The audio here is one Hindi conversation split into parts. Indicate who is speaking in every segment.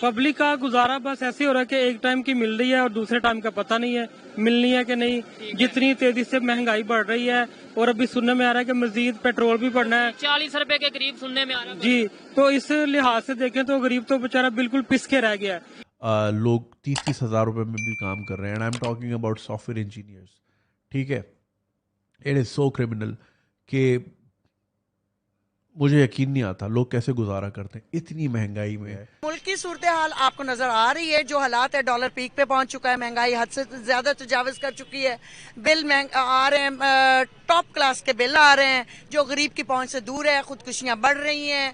Speaker 1: पब्लिक का गुजारा बस ऐसे हो रहा है कि एक टाइम की मिल रही है और दूसरे टाइम का पता नहीं है मिलनी है कि नहीं। जितनी तेजी से महंगाई बढ़ रही है और अभी सुनने में आ रहा है कि मजीद पेट्रोल भी बढ़ना है,
Speaker 2: 40 रुपए के करीब सुनने में आ रहा है
Speaker 1: जी। तो इस लिहाज से देखें तो गरीब तो बेचारा बिल्कुल पिस के रह गया है।
Speaker 3: लोग 30-30 हज़ार रुपए में भी काम कर रहे हैं, and I am talking about software engineers. ठीक है, इट इज़ सो क्रिमिनल कि मुझे यकीन नहीं आता लोग कैसे गुजारा करते हैं इतनी महंगाई में।
Speaker 4: मुल्क की सूरत हाल आपको नजर आ रही है, जो हालात है, डॉलर पीक पे पहुंच चुका है, महंगाई हद से ज्यादा तजावज कर चुकी है, बिल आ रहे हैं, टॉप क्लास के बिल आ रहे हैं जो गरीब की पहुंच से दूर है, खुदकुशियां बढ़ रही हैं,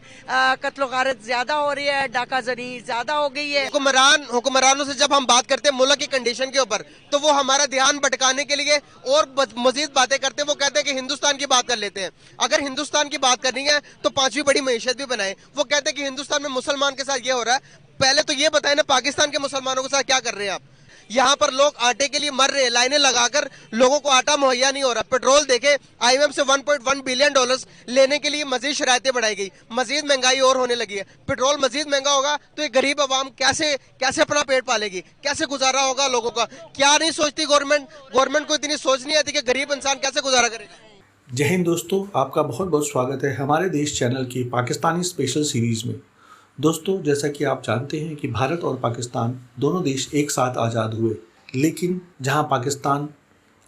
Speaker 4: कत्ल गारत ज्यादा हो रही है, डाका जनी ज्यादा हो गई है।
Speaker 5: हुक्मरानों से जब हम बात करते हैं मुल्क की कंडीशन के ऊपर, तो वो हमारा ध्यान भटकाने के लिए और मजीद बातें करते हैं। वो कहते हैं कि हिंदुस्तान की बात कर लेते हैं। अगर हिंदुस्तान की बात करनी है तो 5वीं बड़ी मईशत भी बनाए। वो कहते हैं कि हिंदुस्तान में मुसलमान के साथ ये हो रहा है। पहले तो ये बताएं ना, पाकिस्तान के मुसलमानों के साथ क्या कर रहे हैं आप? यहाँ पर लोग आटे के लिए मर रहे हैं, लाइनें लगाकर, लोगों को आटा मुहैया नहीं हो रहा। पेट्रोल देखे, आईएमएफ से 1.1 बिलियन डॉलर्स लेने के लिए मजीद शरायतें बढ़ाई गई, मजीद महंगाई और होने लगी है। पेट्रोल मजीद महंगा होगा तो ये गरीब आवाम कैसे अपना पेट पालेगी, कैसे गुजारा होगा लोगों का? क्या नहीं सोचती गवर्नमेंट को इतनी सोच नहीं आती कि गरीब इंसान कैसे गुजारा करेगा?
Speaker 6: जय हिंद दोस्तों, आपका बहुत बहुत स्वागत है हमारे देश चैनल की पाकिस्तानी स्पेशल सीरीज़ में। दोस्तों, जैसा कि आप जानते हैं कि भारत और पाकिस्तान दोनों देश एक साथ आज़ाद हुए, लेकिन जहां पाकिस्तान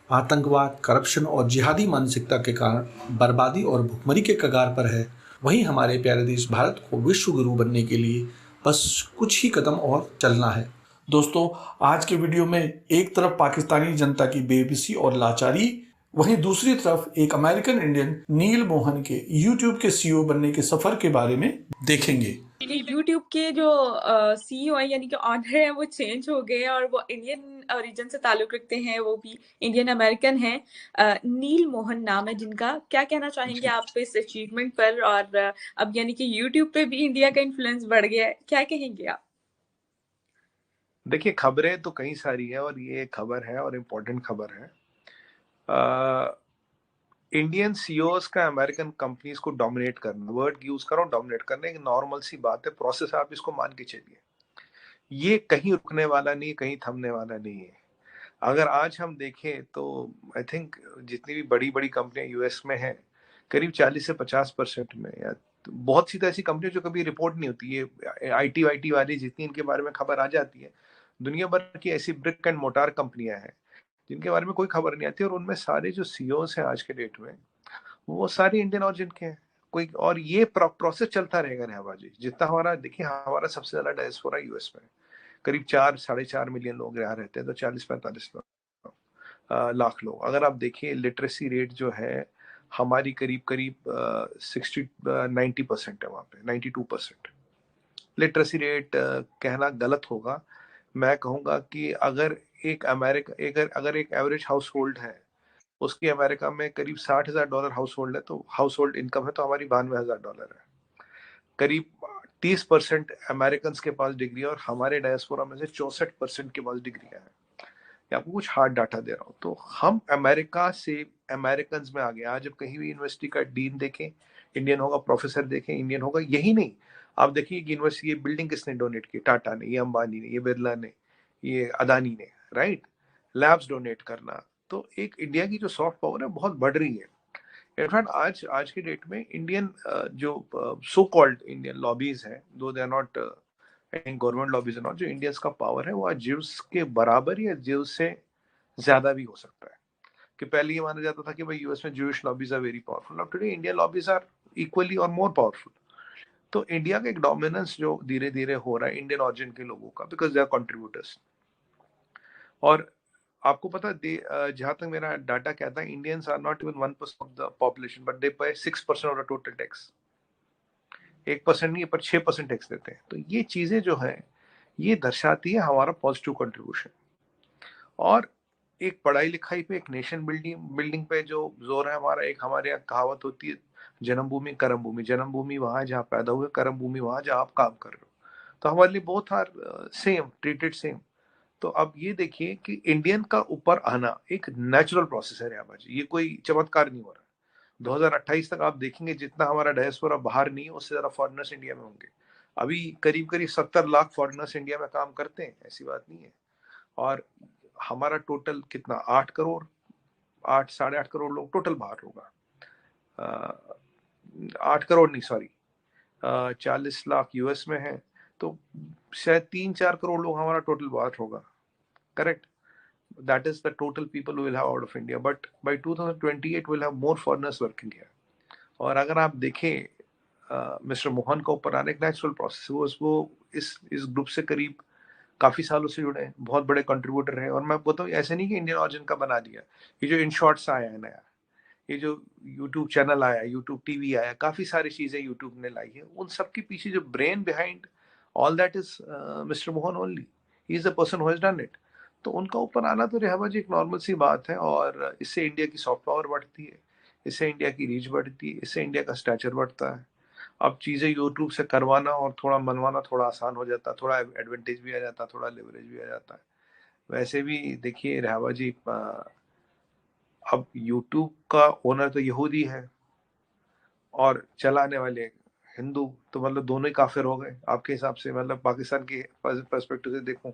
Speaker 6: आतंकवाद, करप्शन और जिहादी मानसिकता के कारण बर्बादी और भुखमरी के कगार पर है, वहीं हमारे प्यारे देश भारत को विश्व गुरु बनने के लिए बस कुछ ही कदम और चलना है। दोस्तों, आज के वीडियो में एक तरफ पाकिस्तानी जनता की बेबसी और लाचारी, वहीं दूसरी तरफ एक अमेरिकन इंडियन नील मोहन के यूट्यूब के सीईओ बनने के सफर के बारे में देखेंगे।
Speaker 7: यूट्यूब के जो सीईओ है यानी कि ऑनर है वो चेंज हो गए और वो इंडियन ओरिजिन से ताल्लुक रखते हैं, वो भी इंडियन अमेरिकन हैं। नील मोहन नाम है जिनका। क्या कहना चाहेंगे आप इस अचीवमेंट पर? और अब यानी कि यूट्यूब पे भी इंडिया का इन्फ्लुएंस बढ़ गया है, क्या कहेंगे आप?
Speaker 8: देखिए, खबरें तो कई सारी है और ये खबर है और इम्पोर्टेंट खबर है। इंडियन सीईओज का अमेरिकन कंपनीज को डोमिनेट करना, वर्ड यूज कर रहा हूँ, डोमिनेट करना एक नॉर्मल सी बात है, प्रोसेस आप इसको मान के चलिए। ये कहीं रुकने वाला नहीं, कहीं थमने वाला नहीं है। अगर आज हम देखें तो आई थिंक जितनी भी बड़ी बड़ी कंपनियां यूएस में हैं, करीब 40 से 50% में, या बहुत सी तो ऐसी कंपनियां जो कभी रिपोर्ट नहीं होती, ये आईटी वाली जितनी इनके बारे में खबर आ जाती है, दुनिया भर की ऐसी ब्रिक एंड मोटार कंपनियां हैं जिनके बारे में कोई खबर नहीं आती, और उनमें सारे जो सीईओज हैं आज के डेट में वो सारे इंडियन ओरिजिन के हैं। कोई और ये प्रोसेस चलता रहेगा नेहाबाजी। जितना हमारा, देखिए, हमारा सबसे ज्यादा डायस्पोरा यूएस में, करीब 4-4.5 मिलियन लोग यहाँ रहते हैं, तो 40-45 लाख लोग। अगर आप देखिए लिटरेसी रेट जो है हमारी करीब 90% है, वहाँ पे 92% लिटरेसी रेट। कहना गलत होगा, मैं कहूँगा कि अगर एक एवरेज हाउस होल्ड है, उसकी अमेरिका में करीब $60,000 हाउस होल्ड है, तो हाउस होल्ड इनकम है, तो हमारी $92,000 है। करीब 30% अमेरिकन के पास डिग्री है और हमारे डायस्पोरा में से 64% के पास डिग्री है। आपको कुछ हार्ड डाटा दे रहा हूँ। तो हम अमेरिका से अमेरिकन में आ गए। आज जब कहीं भी यूनिवर्सिटी का डीन देखें इंडियन होगा, प्रोफेसर देखें इंडियन होगा। यही नहीं, आप देखिए यूनिवर्सिटी, ये बिल्डिंग किसने डोनेट की? टाटा ने, ये अंबानी ने, ये बिरला ने, ये अदानी ने, राइट? लैब्स डोनेट करना। तो एक इंडिया की जो सॉफ्ट पावर है बहुत बढ़ रही है। इनफैक्ट आज की डेट में इंडियन जो सो कॉल्ड इंडियन लॉबीज हैं, though they are not government lobbies है नॉट, जो इंडियंस का पावर है वो आज जिव्स के बराबर या जिव्स से ज्यादा भी हो सकता है। कि पहले ये माना जाता था कि भाई यूएस में Jewish lobbies are very powerful, now today Indian lobbies are equally और मोर पावरफुल। तो इंडिया का एक डोमिनेंस जो धीरे धीरे हो रहा है इंडियन ऑरिजिन के लोगों का, बिकॉज दे आर कंट्रीब्यूटर्स। और आपको पता है, जहां तक मेरा डाटा कहता है, Indians are not even 1% of the population, but they pay 6% of the total tax. 1% नहीं, पर 6% टैक्स देते हैं। तो ये चीजें जो है ये दर्शाती है हमारा पॉजिटिव कंट्रीब्यूशन। और एक पढ़ाई लिखाई पे, एक नेशन बिल्डिंग पे जो जोर है हमारा, एक हमारे यहाँ कहावत होती है, जन्मभूमि कर्म भूमि। जन्मभूमि वहां जहाँ पैदा हुए, कर्म भूमि वहां जहाँ आप काम कर रहे हो। तो हमारे लिए both are same, treated same. तो अब ये देखिए कि इंडियन का ऊपर आना एक नेचुरल प्रोसेस है रियाबा जी, ये कोई चमत्कार नहीं हो रहा। 2028 तक आप देखेंगे जितना हमारा डायस्पोरा बाहर नहीं है, उससे ज्यादा फॉरेनर्स इंडिया में होंगे। अभी करीब करीब 70 लाख फॉरेनर्स इंडिया में काम करते हैं, ऐसी बात नहीं है। और हमारा टोटल कितना, 8 करोड़, 8 साढ़े 8 करोड़ लोग टोटल बाहर होगा। 8 करोड़ नहीं, सॉरी, 40 लाख यूएस में है, तो शायद 3-4 करोड़ लोग हमारा टोटल बाहर होगा, correct? That is the total people we will have out of India. But by 2028 we'll have more foreigners working here. और अगर आप देखें मिस्टर मोहन का ऊपर आने एक नेचुरल प्रोसेस, वो इस ग्रुप से करीब काफी सालों से जुड़े हैं, बहुत बड़े कंट्रीब्यूटर हैं। और मैं बताऊँ, ऐसे नहीं कि इंडियन ऑरिजिन का बना दिया, ये जो इन शॉर्ट्स आया है नया, ये जो यूट्यूब चैनल आया, यूट्यूब टीवी आया, काफी सारी चीजें यूट्यूब ने लाई है, उन सब के पीछे जो brain behind all that is mister Mohan only. He is the person who has done it. तो उनका ऊपर आना तो रेहबा जी एक नॉर्मल सी बात है, और इससे इंडिया की सॉफ्ट पावर बढ़ती है, इससे इंडिया की रीच बढ़ती है, इससे इंडिया का स्टैचर बढ़ता है। अब चीजें यूट्यूब से करवाना और थोड़ा मनवाना थोड़ा आसान हो जाता, थोड़ा एडवांटेज भी आ जाता, थोड़ा लेवरेज भी आ जाता है। वैसे भी देखिए रेहबा जी, अब यूट्यूब का ओनर तो यहूदी है और चलाने वाले हिंदू, तो मतलब दोनों ही काफिर हो गए आपके हिसाब से? मतलब पाकिस्तान के पर्सपेक्टिव से देखूं,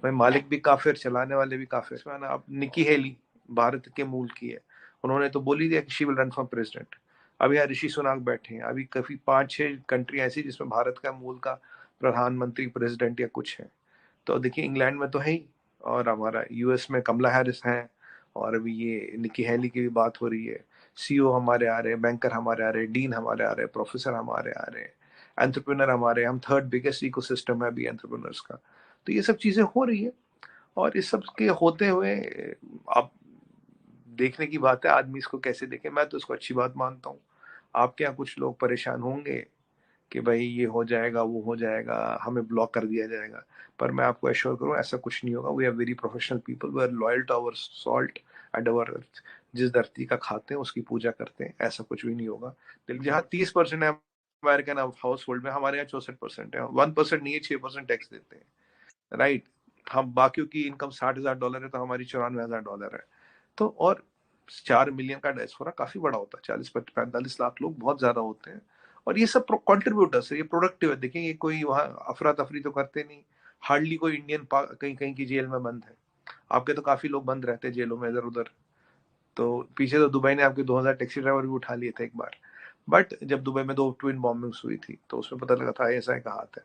Speaker 8: भाई मालिक भी काफिर, चलाने वाले भी काफिर। इसमें ना, अब निकी हेली भारत के मूल की है, उन्होंने तो बोल ही दिया कि she will run for president. अब यहाँ ऋषि सुनाक बैठे हैं, अभी काफी 5-6 कंट्री ऐसी जिसमें भारत का मूल का प्रधानमंत्री, प्रेसिडेंट या कुछ है। तो देखिए इंग्लैंड में तो है ही, और हमारा यूएस में कमला हैरिस है, और अभी ये निकी हेली की भी बात हो रही है। सीईओ हमारे आ रहे हैं, बैंकर हमारे आ रहे हैं, डीन हमारे आ रहे हैं, प्रोफेसर हमारे आ रहे हैं, एंटरप्रेन्योर हमारे, हम 3rd बिगेस्ट इकोसिस्टम है अभी एंटरप्रेन्योर्स का। तो ये सब चीजें हो रही है, और इस सब के होते हुए अब देखने की बात है आदमी इसको कैसे देखे। मैं तो इसको अच्छी बात मानता हूँ। आपके यहाँ कुछ लोग परेशान होंगे कि भाई ये हो जाएगा, वो हो जाएगा, हमें ब्लॉक कर दिया जाएगा, पर मैं आपको एश्योर करूँ ऐसा कुछ नहीं होगा। We are very professional people, we are loyal to our salt and our earth. जिस धरती का खाते हैं उसकी पूजा करते हैं, ऐसा कुछ भी नहीं होगा। लेकिन जहाँ 30% है अमेरिकन हाउस होल्ड में, हमारे यहाँ 64% है, 1% नहीं है, 6% टैक्स देते हैं, राइट? हम बाकियों की इनकम $60,000 है, तो हमारी $94,000 है। तो और 4 मिलियन का डायस्पोरा काफी बड़ा होता है, 40-45 लाख लोग बहुत ज्यादा होते हैं। और ये सब कंट्रीब्यूटर्स है, ये प्रोडक्टिव है। देखिए ये कोई वहाँ अफरा तफरी तो करते नहीं, हार्डली कोई इंडियन कहीं कहीं की जेल में बंद है। आपके तो काफी लोग बंद रहते हैं जेलों में इधर उधर। तो पीछे तो दुबई ने आपके 2000 टैक्सी ड्राइवर भी उठा लिए थे एक बार, बट जब दुबई में 2 ट्विन बॉम्बिंग्स हुई थी तो उसमें पता लगा था ISI का हाथ है।